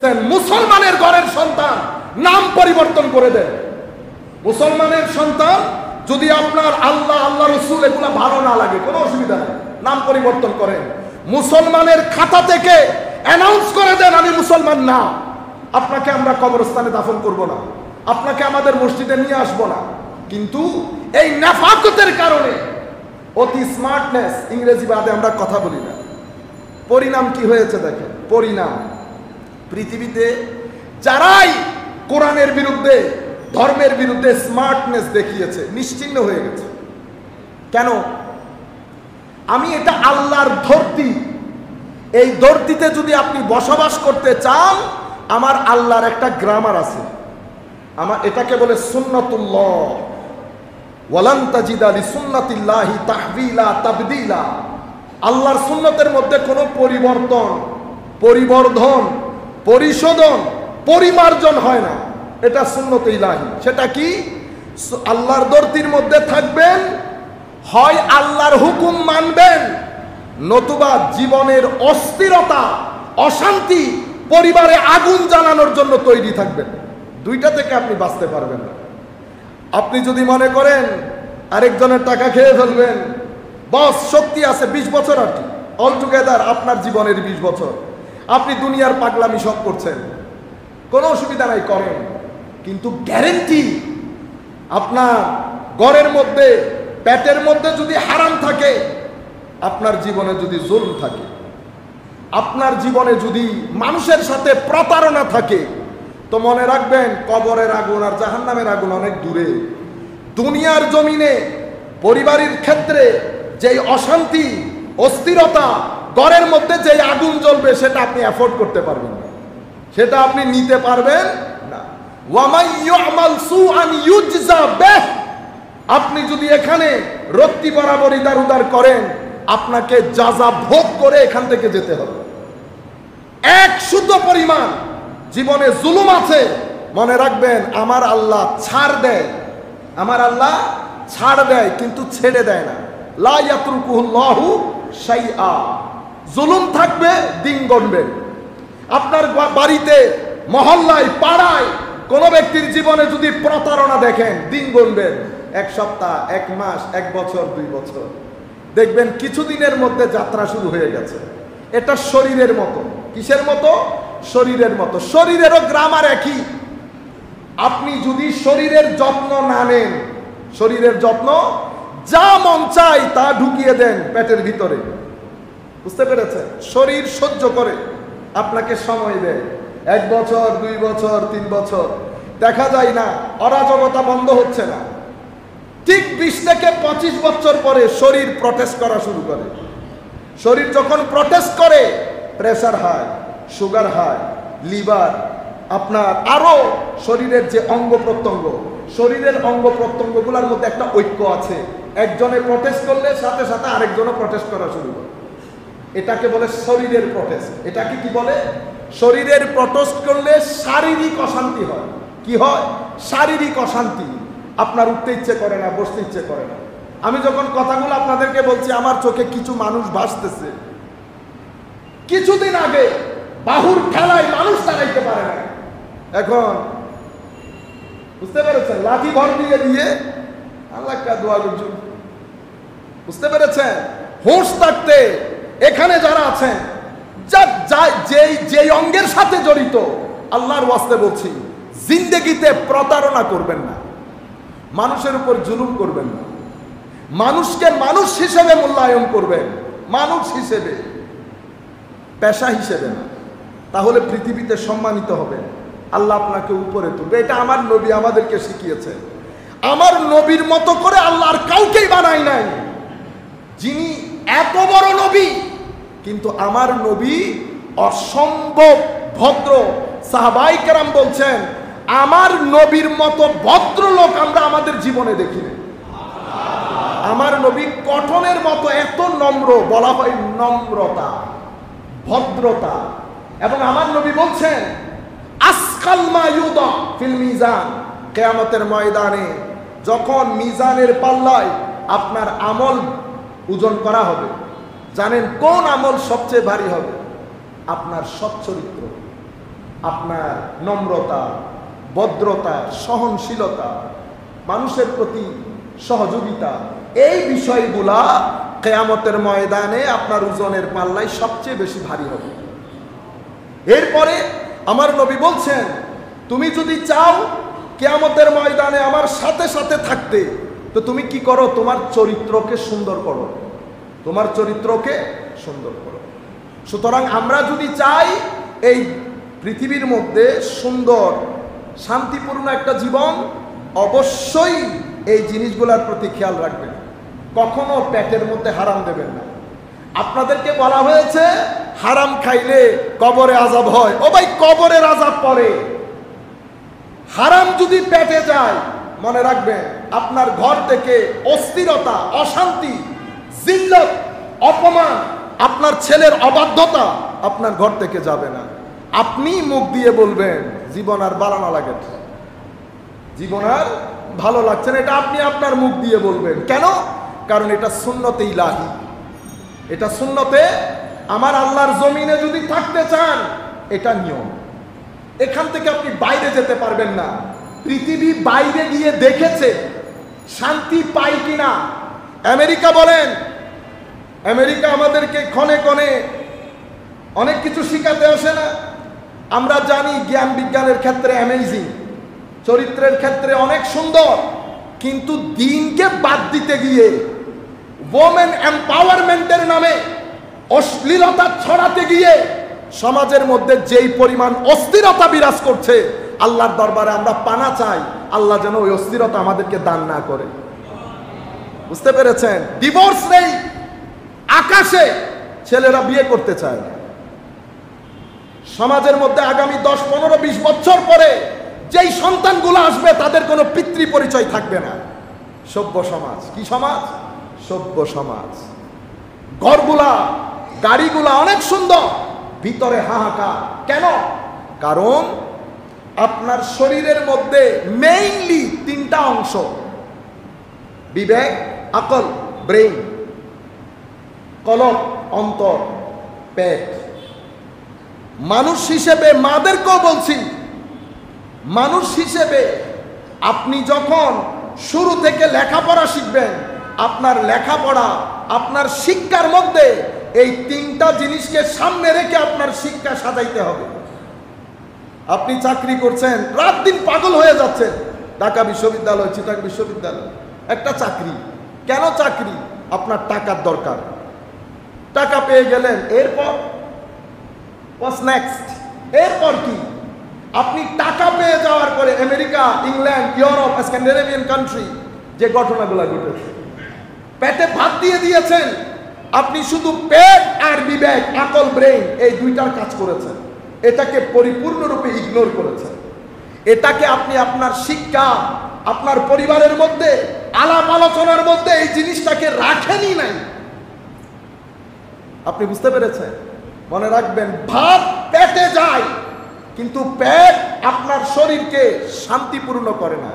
মুসলমানের ঘরের সন্তান নাম পরিবর্তন করে দেন। মুসলমানের সন্তান যদি আপনার আল্লাহ আল্লাহ রসুল এগুলো ভালো না লাগে, কোনো অসুবিধা নেই, নাম পরিবর্তন করেন। মুসলমানের খাতা থেকে অ্যানাউন্স করে দেন আমি মুসলমান না, আপনাকে আমরা কবরস্থানে দাফন করব না, আপনাকে আমাদের মসজিদে নিয়ে আসবো না। কিন্তু এই নাফাকতের কারণে অতি স্মার্টনেস, ইংরেজি বাদে আমরা কথা বলি না, পরিণাম কি হয়েছে দেখেন। পরিণাম পৃথিবীতে যারাই কোরআনের বিরুদ্ধে ধর্মের বিরুদ্ধে স্মার্টনেস দেখিয়েছে নিশ্চিহ্ন হয়ে গেছে। কেন? আমি এটা আল্লাহর ধরতি, এই ধরতিতে যদি আপনি বসবাস করতে চান, আমার আল্লাহর একটা গ্রামার আছে, আমার এটাকে বলে সুন্নাতুল্লাহ, ওয়ালান তাজিদা লিসুন্নাতিল্লাহি তাহবিলা তাবদীলা। আল্লাহর সুন্নতের মধ্যে কোনো পরিবর্তন, পরিবর্ধন, পরিশোধন, পরিমার্জন হয় না, এটা সুন্নতে ইলাহি। সেটা কি? আল্লাহর ধরতির মধ্যে থাকবেন, হয় আল্লাহর হুকুম মানবেন, নতুবা জীবনের অস্থিরতা, অশান্তি, পরিবারে আগুন জ্বালানোর জন্য তৈরি থাকবেন। দুইটা থেকে আপনি বাঁচতে পারবেন না। আপনি যদি মনে করেন আরেকজনের টাকা খেয়ে ফেলবেন, বস শক্তি আছে 20 বছর, আর কি অল টুগেদার আপনার জীবনের 20 বছর আপনি দুনিয়ার পাগলামি সব করছেন, কোনো অসুবিধা নাই, করেন। কিন্তু গ্যারেন্টি আপনার ঘরের মধ্যে, পেটের মধ্যে যদি হারাম থাকে, আপনার জীবনে যদি জুলম থাকে, আপনার জীবনে যদি মানুষের সাথে প্রতারণা থাকে, তো মনে রাখবেন কবরের আগুন আর জাহান্নামের আগুন অনেক দূরে। দুনিয়ার জমিনে পরিবারের ক্ষেত্রে যেই অশান্তি, অস্থিরতা, ঘরের মধ্যে যেই আগুন জ্বলবে, সেটা আপনি অ্যাফোর্ড করতে পারবেন না, সেটা আপনি নিতে পারবেন না। ওয়ামাই ইয়ামাল সুআন ইউজজা বিহ। আপনি যদি এখানে রত্তি বরাবর ইদার উদার করেন, আপনাকে যাজা ভোগ করে এখান থেকে যেতে হবে। এক শুদ্ধ পরিমাণ জীবনে জুলুম আছে, মনে রাখবেন আমার আল্লাহ ছাড় দেয়, আমার আল্লাহ ছাড় দেয় কিন্তু ছেড়ে দেয় না। লা ইয়াতরুকুহুল্লাহু শাইআ। জুলুম থাকবে, দিন গণবেন। আপনার বাড়িতে, মহল্লায়, পাড়ায় কোন ব্যক্তির জীবনে যদি প্রতারণা দেখেন, দিন গণবেন। 1 সপ্তাহ, 1 মাস, 1 বছর, 2 বছর, দেখবেন কিছুদিনের মধ্যে যাত্রা শুরু হয়ে গেছে। এটা শরীরের মতো। কিসের মতো? শরীরের মতো। শরীরেরও গ্রামার একই। আপনি যদি শরীরের যত্ন না নেন, শরীরের যত্ন, যা মন চাই তা ঢুকিয়ে দেন পেটের ভিতরে, বুঝতে পেরেছেন? শরীর সহ্য করে, আপনাকে সময় দেয় 1 বছর, 2 বছর, 3 বছর, দেখা যায় না, অরাজকতা বন্ধ হচ্ছে না। ঠিক 20 থেকে 25 বছর পরে শরীর প্রটেস্ট করা শুরু করে। শরীর যখন প্রটেস্ট করে, pressure high, sugar high, liver, আপনার আরো শরীরের যে অঙ্গ প্রত্যঙ্গ, শরীরের অঙ্গ প্রত্যঙ্গগুলোর মধ্যে একটা ঐক্য আছে। একজনে প্রটেস্ট করলে সাথে সাথে আরেকজনও প্রটেস্ট করা শুরু করে। এটাকে বলে শরীরের প্রটেস্ট। এটাকে কি বলে? শরীরের প্রটেস্ট করলে শারীরিক অশান্তি হয়। কি হয়? শারীরিক অশান্তি। আপনার উঠতে ইচ্ছে করে না, বসতে ইচ্ছে করে না। আমি যখন কথাগুলো আপনাদেরকে বলছি, আমার চোখে কিছু মানুষ ভাসতেছে। কিছুদিন আগে বাহুর ঠেলায় মানুষ দাঁড়াইতে পারে না, এখন বুঝতে পেরেছেন, লাঠি ভর দিয়ে দিয়ে আল্লাহ কা দোয়া করছেন, বুঝতে পেরেছেন? হোশ থাকতে এখানে যারা আছেন, যেই অঙ্গের সাথে জড়িত, আল্লাহর ওয়াস্তে বলছি, জিন্দেগিতে প্রতারণা করবেন না, মানুষের উপর জুলুম করবেন না, মানুষকে মানুষ হিসেবে মূল্যায়ন করবেন, মানুষ হিসেবে, পেশা হিসেবে না। তাহলে পৃথিবীতে সম্মানিত হবে, আল্লাহ আপনাকে উপরে তুলবে। এটা আমার নবী আমাদেরকে শিখিয়েছে। আমার নবীর মতো করে আল্লাহ আর কাউকেই বানাই নাই, যিনি এত বড় নবী। কিন্তু আমার নবী অসম্ভব ভদ্র। সাহাবায়ে কেরাম বলছেন, আমার নবীর মতো ভদ্রলোক আমরা আমাদের জীবনে দেখিনি। আমার নবী কটনের মতো এত নম্র, বলা হয় নম্রতা, ভদ্রতা। এবং আমার নবী বলছেন, আসকাল মা ইউদা ফিল মিজান, কিয়ামতের ময়দানে যখন মিজানের পাল্লায় আপনার আমল ওজন করা হবে, জানেন কোন আমল সবচেয়ে ভারী হবে? আপনার সৎ চরিত্র। আপনার নম্রতা, ভদ্রতা, সহনশীলতা, মানুষের প্রতি সহযোগিতা, এই বিষয়গুলা কিয়ামতের ময়দানে আপনার ওজনের পাল্লায় সবচেয়ে বেশি ভারী হবে। এরপরে আমার নবী বলছেন, তুমি যদি চাও কিয়ামতের ময়দানে আমার সাথে সাথে থাকতে, তো তুমি কি করো? তোমার চরিত্রকে সুন্দর করো, তোমার চরিত্রকে সুন্দর করো। সুতরাং আমরা যদি চাই এই পৃথিবীর মধ্যে সুন্দর শান্তিপূর্ণ একটা জীবন, অবশ্যই এই জিনিসগুলোর প্রতি খেয়াল রাখবেন। কখনো পেটের মধ্যে হারাম দেবেন না। আপনাদেরকে বলা হয়েছে হারাম খাইলে কবরে আযাব হয়। ও ভাই, কবরের আযাব পড়ে। হারাম যদি পেটে যায়, মনে রাখবেন আপনার ঘর থেকে অস্থিরতা, অশান্তি, জিল্লত, অপমান, আপনার ছেলের অবাধ্যতা আপনার ঘর থেকে যাবে না। আপনি মুখ দিয়ে বলবেন জীবন আর ভালো না লাগে, জীবন আর ভালো লাগছে না। এটা আপনি আপনার মুখ দিয়ে বলবেন। কেন? কারণ এটা সুন্নতে ইলাহি, এটা সুন্নতে। আমার আল্লাহর জমিনে যদি থাকতে চান, এটা নিয়ম। এখান থেকে আপনি বাইরে যেতে পারবেন না। পৃথিবী বাইরে গিয়ে দেখেছে শান্তি পাই কিনা। আমেরিকা বলেন, আমেরিকা আমাদেরকে ক্ষণে ক্ষণে অনেক কিছু শিখাতে আসে না? আমরা জানি জ্ঞান বিজ্ঞানের ক্ষেত্রে অ্যামেজিং, চরিত্রের ক্ষেত্রে অনেক সুন্দর, কিন্তু দিনকে বাদ দিতে গিয়ে, ওমেন এম্পাওয়ারমেন্টের নামে অশ্লীলতা ছড়াতে গিয়ে সমাজের মধ্যে যেই পরিমাণ অস্থিরতা বিরাজ করছে, আল্লাহর দরবারে আমরা পানা চাই আল্লাহ যেন ওই অস্থিরতা আমাদেরকে দান না করে। বুঝতে পেরেছেন? ডিভোর্স নেই আকাশে, ছেলেরা বিয়ে করতে চায় না। সমাজের মধ্যে আগামী 10, 15, 20 বছর পরে যেই সন্তানগুলো আসবে তাদের কোনো পিতৃ পরিচয় থাকবে না। সভ্য সমাজ। কি সমাজ? সভ্য সমাজ। ঘরগুলা, গাড়িগুলা অনেক সুন্দর, ভিতরে হাহাকার। কেন? কারণ আপনার শরীরের মধ্যে মেইনলি 3টা অংশ: বিবেক, আকল, ব্রেইন, কলব, অন্তর, পেট। মানুষ হিসেবে, মাদেরকেও বলছি, মানুষ হিসেবে আপনি যখন শুরু থেকে লেখাপড়া শিখবেন, আপনার লেখাপড়া, আপনার শিক্ষার মধ্যে এই 3টা জিনিসকে সামনে রেখে আপনার শিক্ষা সাজাইতে হবে। আপনি চাকরি করছেন, রাত দিন পাগল হয়ে যাচ্ছেন, ঢাকা বিশ্ববিদ্যালয়, চিটাং বিশ্ববিদ্যালয়, একটা চাকরি। কেন চাকরি? আপনার টাকার দরকার। টাকা পেয়ে গেলেন, এরপর হোয়াটস নেক্সট? এরপর কি? আপনি টাকা পেয়ে যাওয়ার পরে America, England, Europe, Scandinavian country যে ঘটনাগুলো ঘটেছে, পেটে ভাত দিয়ে দিয়েছেন, আপনি শুধু পেট আর বিবেক, আকল, ব্রেইন, এই 2টার কাজ করেছেন, এটাকে পরিপূর্ণরূপে ইগনোর করেছেন। এটাকে আপনি আপনার শিক্ষা, আপনার পরিবারের মধ্যে আলাপ আলোচনার মধ্যে এই জিনিসটাকে রাখেনই নাই। আপনি বুঝতে পেরেছেন? মনে রাখবেন, ভাত পেটে যায়, কিন্তু পেট আপনার শরীরকে শান্তিপূর্ণ করে না।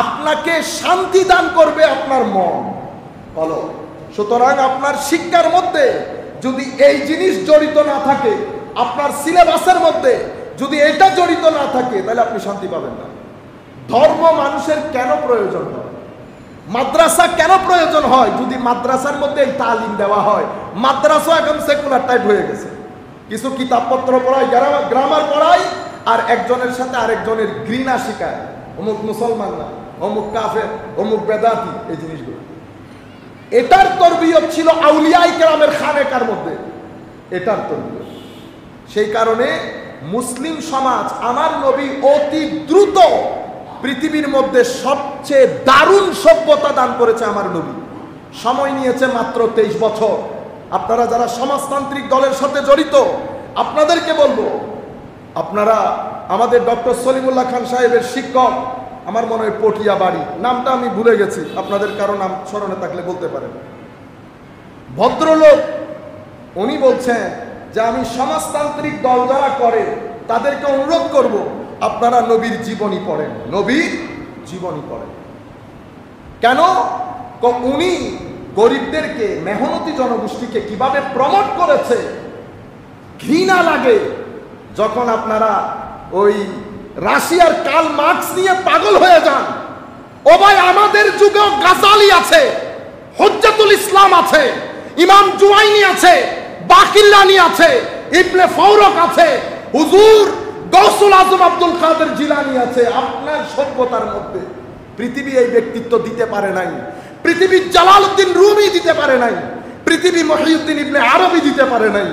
আপনাকে শান্তি দান করবে আপনার মন, বলো। সুতরাং আপনার শিক্ষার মধ্যে যদি এই জিনিস জড়িত না থাকে, আপনার সিলেবাসের মধ্যে যদি এটা জড়িত না থাকে, তাহলে আপনি শান্তি পাবেন না। ধর্ম মানুষের কেন প্রয়োজন হয়? মাদ্রাসা কেন প্রয়োজন হয়? যদি মাদ্রাসার মধ্যে এই তালিম দেওয়া হয়। মাদ্রাসা এখন সেকুলার টাইপ হয়ে গেছে। কিছু কিতাবপত্র পড়ায়, গ্রামার পড়ায়, আর একজনের সাথে আরেকজনের ঘৃণা শিখায়। অমুক মুসলমান না, অমুক কাফের, অমুক বেদাতি, এই জিনিসগুলো। এটার তরবিয়ত ছিল আউলিয়ায়ে কেরামের খানেকার মধ্যে, এটার তরবিয়ত। সেই কারণে মুসলিম সমাজ, আমার নবী অতি দ্রুত পৃথিবীর মধ্যে সবচেয়ে দারুণ সভ্যতা দান করেছে আমার নবী। সময় নিয়েছে মাত্র 23 বছর। আপনারা যারা সমাজতান্ত্রিক দলের সাথে জড়িত, আপনাদেরকে বলবো, আপনারা আমাদের ডক্টর সলিমুল্লাহ খান সাহেবের শিক্ষক, আমার মনে হয় পটিয়া বাড়ি, নামটা আমি ভুলে গেছি, আপনাদের কারো নাম স্মরণে থাকলে বলতে পারেন। ভদ্রলোক, উনি বলছেন যে আমি সমাজতান্ত্রিক দল যারা করে তাদেরকে অনুরোধ করব, আপনারা নবীর জীবনী পড়েন, নবীর জীবনী পড়েন। কেন? উনি গরিবদেরকে, মেহনতি জনগোষ্ঠীকে কিভাবে প্রমোট করেছে। ঘৃণা লাগে যখন আপনারা ওই রাশিয়ার কার্ল মার্কস নিয়ে পাগল হয়ে যান, ও ভাই আমাদের যুগেও গাজালি আছে, হুজ্জাতুল ইসলাম আছে, ইমাম জুওয়াইনি আছে, বাকিল্লানি আছে, ইবনে ফাওরক আছে, হুজুর গৌসুল আজম আব্দুল কাদের জিলানী আছে। আপনার সভ্যতার মধ্যে পৃথিবী এই ব্যক্তিত্ব দিতে পারে নাই, পৃথিবী জালালউদ্দিন রুমি দিতে পারে নাই, পৃথিবী মহিউদ্দিন ইবনে আরবি দিতে পারে নাই,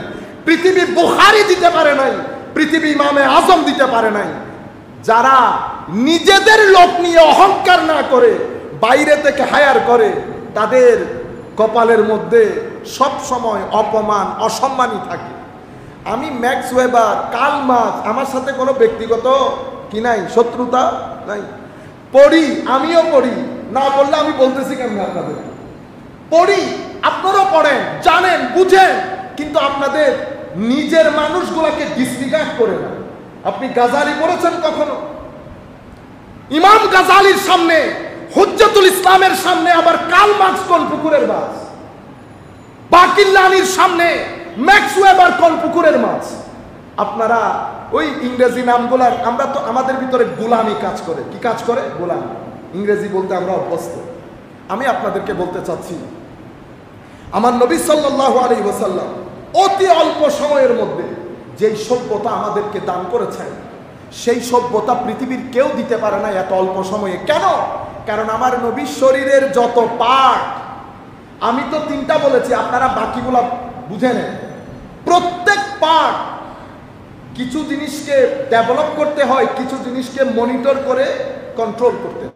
পৃথিবী বুখারী দিতে পারে নাই, পৃথিবী ইমামে আজম দিতে পারে নাই। যারা নিজেদের লোক নিয়ে অহংকার না করে বাইরে থেকে হায়ার করে, তাদের কপালের মধ্যে সব সময় অপমান অসম্মানই থাকে। আমি ম্যাক্স ওয়েবার, কার্ল মার্কস, আমার সাথে কোনো ব্যক্তিগত কি নাই, শত্রুতা নাই। পড়ি, আমিও পড়ি, না বললে আমি বলতেছি কেমন আপনাদের। পড়ি, আপনারাও পড়েন, জানেন, বুঝেন, কিন্তু আপনাদের নিজের মানুষগুলোকে ডিসরিগার্ড করে না। আপনি গাজালি পড়েছেন কখনো? ইমাম গাজালির সামনে, হুজ্জাতুল ইসলামের সামনে আবার কার্ল মার্কস কোন পুকুরের মাছ, বাকিল্লানির সামনে ম্যাক্স ওয়েবার কোন পুকুরের মাছ। আপনারা ওই ইংরেজি নামগুলার, আমরা তো আমাদের ভিতরে গোলামি কাজ করে। কি কাজ করে? গোলামি। ইংরেজি বলতে আমরা অভ্যস্ত। আমি আপনাদেরকে বলতে চাচ্ছি, আমার নবী সাল্লাল্লাহু আলাইহি ওয়াসাল্লাম অতি অল্প সময়ের মধ্যে যেই সভ্যতা আমাদেরকে দান করেছেন, সেই সভ্যতা পৃথিবীর কেউ দিতে পারে না এত অল্প সময়ে। কেন? কারণ আমার নবীর শরীরের যত পার্ট, আমি তো 3টা বলেছি, আপনারা বাকিগুলা বুঝে নেন। প্রত্যেক পার্ট কিছু জিনিসকে ডেভেলপ করতে হয়, কিছু জিনিসকে মনিটর করে কন্ট্রোল করতে হয়।